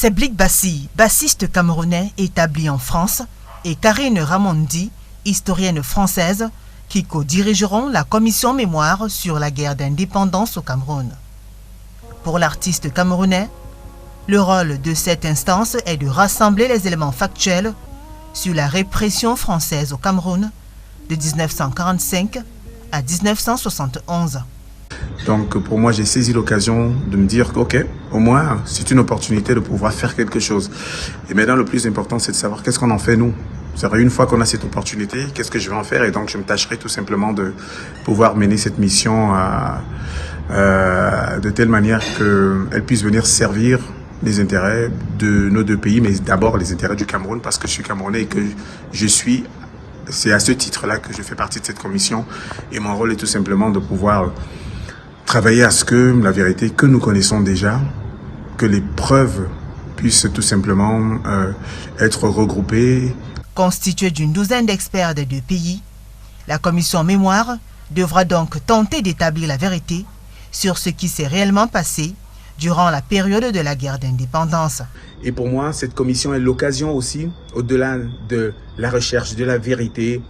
C'est Blik Bassi, bassiste camerounais établi en France, et Karine Ramondi, historienne française, qui co-dirigeront la commission mémoire sur la guerre d'indépendance au Cameroun. Pour l'artiste camerounais, le rôle de cette instance est de rassembler les éléments factuels sur la répression française au Cameroun de 1945 à 1971. Donc pour moi, j'ai saisi l'occasion de me dire qu'ok, au moins, c'est une opportunité de pouvoir faire quelque chose. Et maintenant, le plus important, c'est de savoir qu'est-ce qu'on en fait nous. C'est-à-dire, une fois qu'on a cette opportunité, qu'est-ce que je vais en faire? Et donc, je me tâcherai tout simplement de pouvoir mener cette mission de telle manière qu'elle puisse venir servir les intérêts de nos deux pays, mais d'abord les intérêts du Cameroun, parce que je suis Camerounais et que c'est à ce titre-là que je fais partie de cette commission. Et mon rôle est tout simplement de pouvoir travailler à ce que la vérité que nous connaissons déjà, que les preuves puissent tout simplement être regroupées. Constituée d'une douzaine d'experts des deux pays, la commission mémoire devra donc tenter d'établir la vérité sur ce qui s'est réellement passé durant la période de la guerre d'indépendance. Et pour moi, cette commission est l'occasion aussi, au-delà de la recherche de la vérité,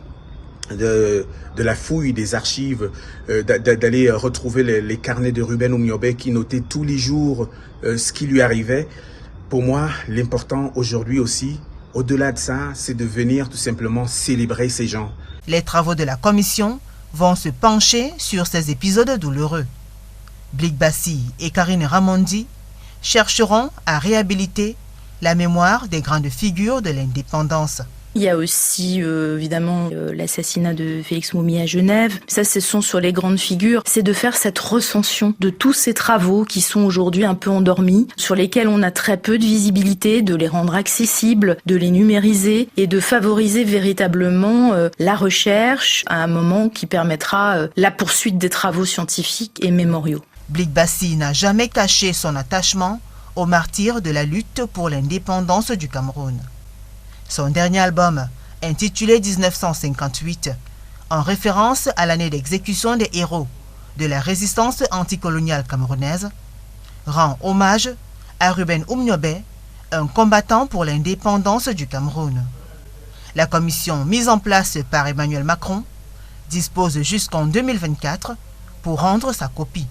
de la fouille des archives, d'aller retrouver les carnets de Ruben Oumniobé qui notait tous les jours ce qui lui arrivait. Pour moi, l'important aujourd'hui aussi, au-delà de ça, c'est de venir tout simplement célébrer ces gens. Les travaux de la commission vont se pencher sur ces épisodes douloureux. Blik Bassi et Karine Ramondi chercheront à réhabiliter la mémoire des grandes figures de l'indépendance. Il y a aussi évidemment l'assassinat de Félix Moumi à Genève. Ça, ce sont sur les grandes figures. C'est de faire cette recension de tous ces travaux qui sont aujourd'hui un peu endormis, sur lesquels on a très peu de visibilité, de les rendre accessibles, de les numériser et de favoriser véritablement la recherche à un moment qui permettra la poursuite des travaux scientifiques et mémoriaux. Blik Bassi n'a jamais caché son attachement aux martyrs de la lutte pour l'indépendance du Cameroun. Son dernier album, intitulé 1958, en référence à l'année d'exécution des héros de la résistance anticoloniale camerounaise, rend hommage à Ruben Oumniobé, un combattant pour l'indépendance du Cameroun. La commission mise en place par Emmanuel Macron dispose jusqu'en 2024 pour rendre sa copie.